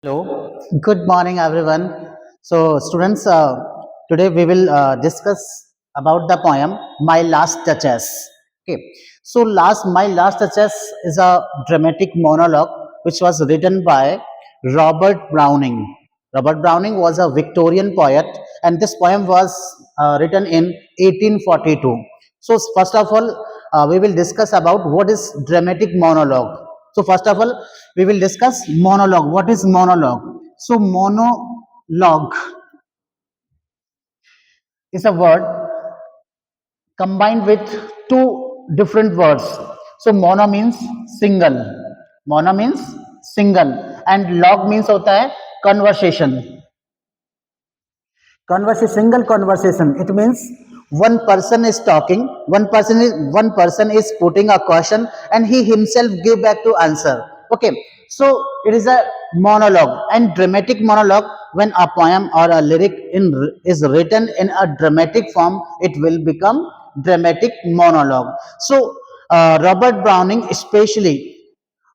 Hello, good morning, everyone. So, students, today we will discuss about the poem "My Last Duchess." Okay, so "My Last Duchess" is a dramatic monologue which was written by Robert Browning. Robert Browning was a Victorian poet, and this poem was written in 1842. So, first of all, we will discuss about what is dramatic monologue. So, first of all, we will discuss monologue. What is monologue? So, monologue is a word combined with two different words. So, mono means single. Mono means single, and log means होता है conversation. Conversation, single conversation. It means one person is talking, one person is putting a question, and he himself give back to answer. Okay, so it is a monologue and dramatic monologue. When a poem or a lyric is written in a dramatic form, it will become dramatic monologue. So Robert Browning especially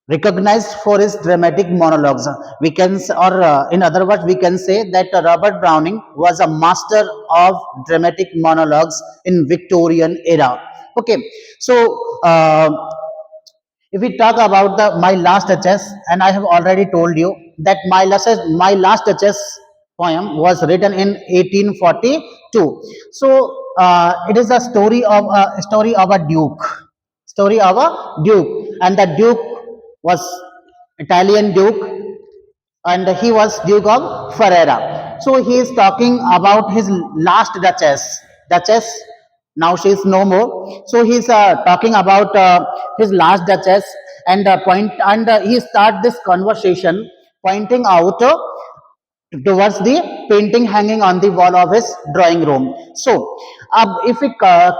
recognized for his dramatic monologues. We can, or in other words, we can say that Robert Browning was a master of dramatic monologues in Victorian era. Okay, so if we talk about the My Last Duchess, and I have already told you that My Last Duchess poem was written in 1842. So it is a story of a duke, and the duke was Italian duke, and he was Duke of Ferrara. So he is talking about his last Duchess. Duchess, now she is no more. So he is talking about his last Duchess, and he start this conversation pointing out towards the painting hanging on the wall of his drawing room. So, if we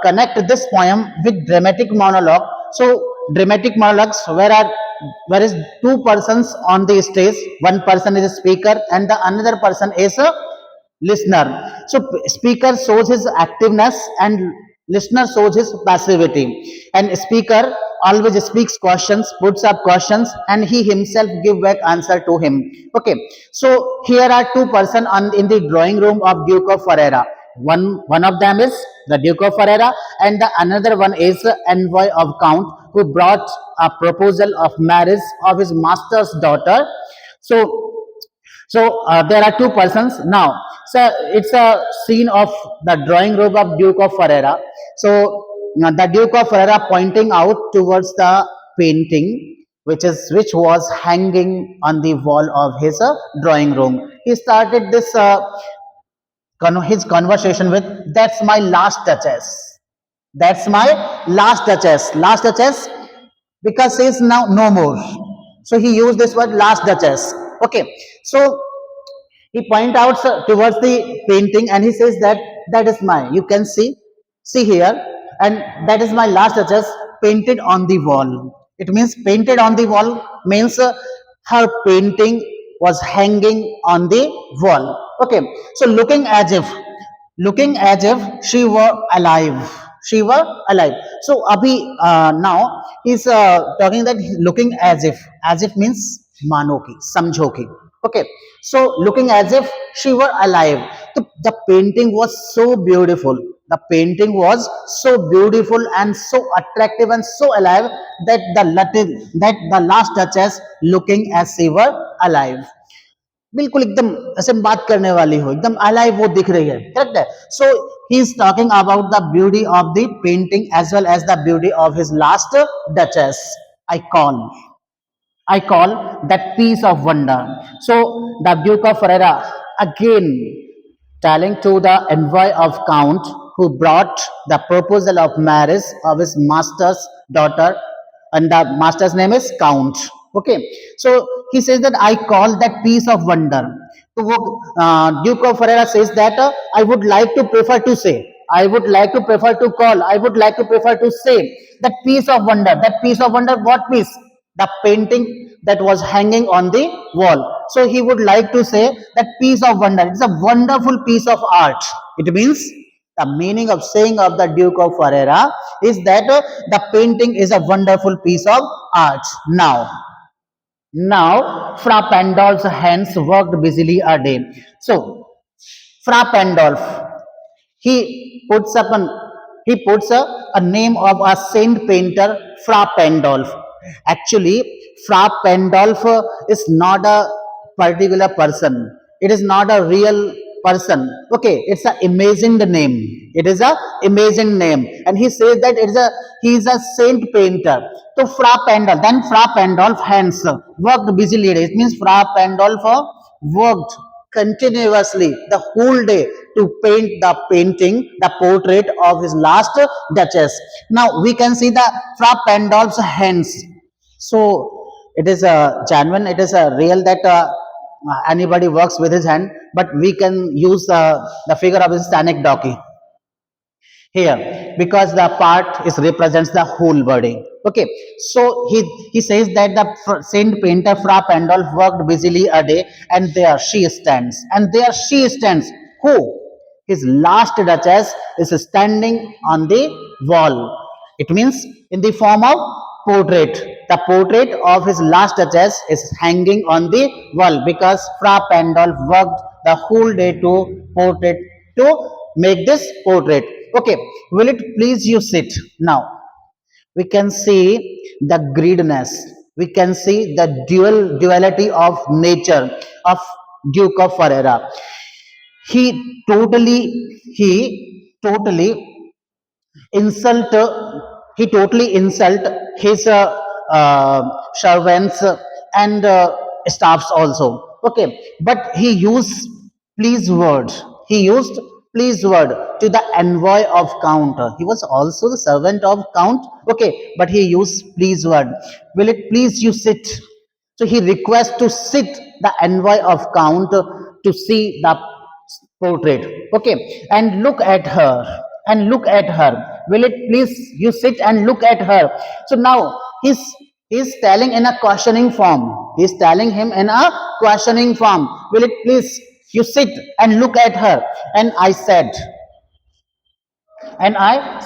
connect this poem with dramatic monologue, so dramatic monologues where is two persons on the stage, one person is a speaker and the another person is a listener. So speaker shows his activeness and listener shows his passivity. And speaker always speaks questions, puts up questions, and he himself give back answer to him. Okay. So here are two person on in the drawing room of Duke of Ferrara. One of them is the Duke of Ferrara, and the another one is the envoy of Count who brought a proposal of marriage of his master's daughter. So there are two persons now. So it's a scene of the drawing room of Duke of Ferrara. So the Duke of Ferrara pointing out towards the painting which was hanging on the wall of his drawing room. He started this his conversation with, "That's my last Duchess. That's my last Duchess, because she is now no more." So he used this word last Duchess. Okay, so he point out towards the painting and he says that that is my, you can see here, and that is my last Duchess painted on the wall. It means painted on the wall means her painting was hanging on the wall. Okay, so looking as if she were alive, she were alive. So abhi now he's talking that looking as if means mano ki, samjho ki. Okay, so looking as if she were alive. The painting was so beautiful, the painting was so beautiful and so attractive and so alive that the last Duchess looking as she were alive. बिल्कुल एकदम ऐसे बात करने वाली हो, एकदम alive वो दिख रही है. करेक्ट है. So he is talking about the beauty of the painting as well as the beauty of his last duchess. I call I call that piece of wonder. So the Duke of Ferrara again telling to the envoy of Count who brought the proposal of marriage of his master's daughter, and the master's name is Count. Okay, so he says that I call that piece of wonder. So Duke of Ferrara says that I would like to prefer to say, I would like to prefer to call, I would like to prefer to say that piece of wonder. That piece of wonder, what piece? The painting that was hanging on the wall. So he would like to say that piece of wonder. It's a wonderful piece of art. It means the meaning of saying of the Duke of Ferrara is that the painting is a wonderful piece of art. Now, Now, Fra Pandolf's hands worked busily a day. So, Fra Pandolf, he puts up an he puts a name of a saint painter, Fra Pandolf. Actually, Fra Pandolf is not a particular person. It is not a real person. Okay, it's a imagined name. It is a imagined name, and he says that he is a saint painter. So Fra Pandolf, then Fra Pandolf hence worked busily. It means Fra Pandolf worked continuously the whole day to paint the portrait of his last duchess. Now we can see the Fra Pandolf's hands. So it is a genuine, it is a real that anybody works with his hand, but we can use the figure of his anecdote here because the part is represents the whole body. Okay, so he says that the saint painter Fra Pandolf worked busily a day, and there she stands, who his last duchess is standing on the wall. It means in the form of portrait. The portrait of his last duchess is hanging on the wall because Fra Pandolf worked the whole day to portrait to make this portrait. Okay, will it please you sit? Now we can see the greediness. We can see the duality of nature of Duke of Ferrara. He totally insult he totally insult his servants and staffs also. Okay, but he used please word to the envoy of count. He was also the servant of count. Okay, but he used please word. Will it please you sit? So he requests to sit the envoy of count to see the portrait. Okay, and look at her, and look at her. Will it please you sit and look at her? So now he's telling in a questioning form. He's telling him in a questioning form. Will it please you sit and look at her? And I said, and I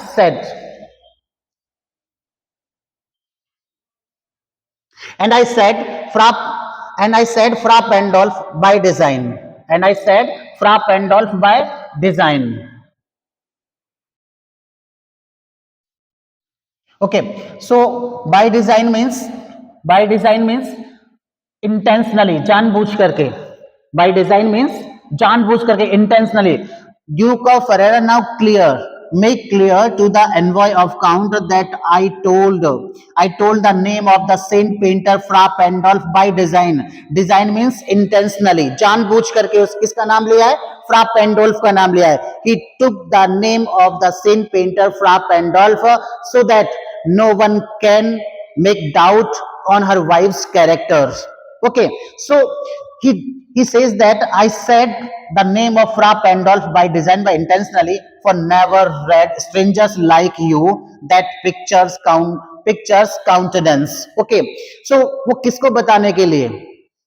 said, Fra Pandolf by design. And I said, Fra Pandolf by design. Okay, so by design means intentionally, जानबूझ करके. By design means जानबूझ करके, intentionally. Duke of Ferrara now make clear to the envoy of count that I told the name of the saint painter Fra Pandolf by design. Design means intentionally, जानबूझ करके किसका नाम लिया है? Fra Pandolf का नाम लिया है. He took the name of the saint painter Fra Pandolf so that no one can make doubt on her wife's characters. Okay, so he says that I said the name of Fra Pandolf by design by intentionally, for never read strangers like you that pictures countenance. Okay, so वो किसको बताने के लिए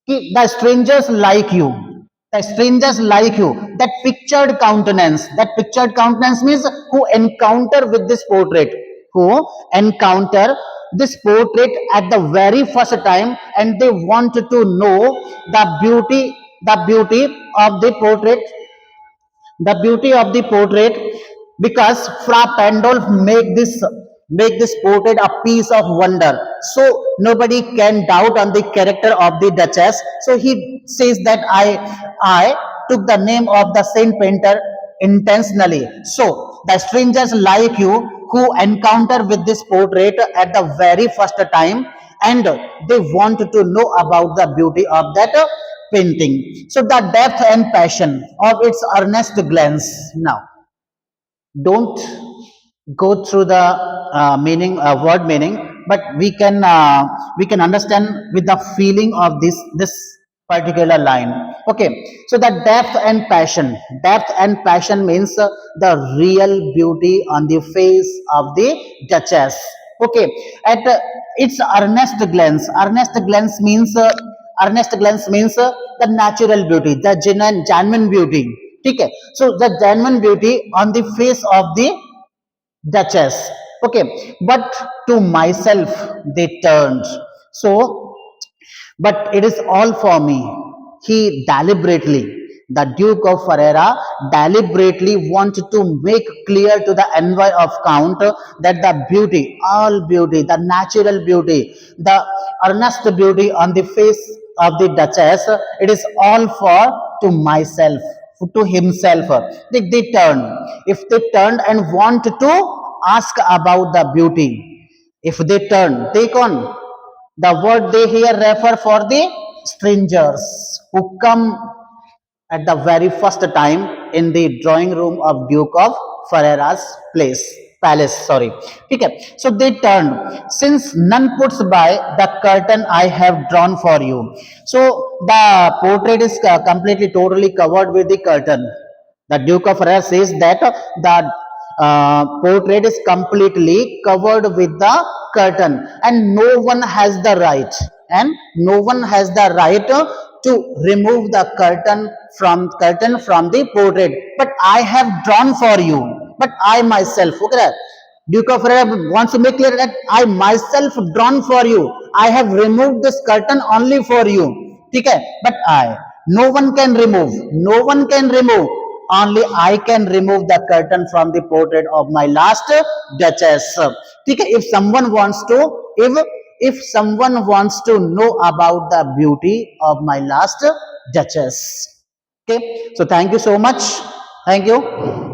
कि the strangers like you that pictured countenance means who encounter with this portrait, who encounter this portrait at the very first time, and they want to know the beauty of the portrait, because Fra Pandolf make this portrait a piece of wonder. So nobody can doubt on the character of the Duchess. So he says that I took the name of the saint painter intentionally. So the strangers like you who encounter with this portrait at the very first time, and they want to know about the beauty of that painting. So the depth and passion of its earnest glance. Now, don't go through the word meaning, but we can understand with the feeling of this particular line. Okay, so the depth and passion means the real beauty on the face of the Duchess. Okay, at its earnest glance means the natural beauty, the genuine beauty. Okay, so the genuine beauty on the face of the Duchess. Okay, but to myself they turned. So but it is all for me. He deliberately, the Duke of Ferrara, deliberately wanted to make clear to the envoy of Count that the beauty, all beauty, the natural beauty, the earnest beauty on the face of the Duchess, it is all for to myself, to himself. They turn. If they turned and want to ask about the beauty, if they turn, take on the word they here refer for the strangers who come at the very first time in the drawing room of Duke of Ferrara's palace. Sorry. Okay. So they turned. Since none puts by the curtain I have drawn for you. So the portrait is completely, totally covered with the curtain. The Duke of Ferrara says that the portrait is completely covered with the curtain, and no one has the right, and no one has the right to remove the curtain from the portrait. But I have drawn for you. But I myself, okay, Duke of Ferrara wants to make clear that I myself drawn for you. I have removed this curtain only for you. Okay? But no one can remove. No one can remove. Only I can remove the curtain from the portrait of my last Duchess. Okay? If someone wants to know about the beauty of my last Duchess. Okay? So thank you so much. Thank you.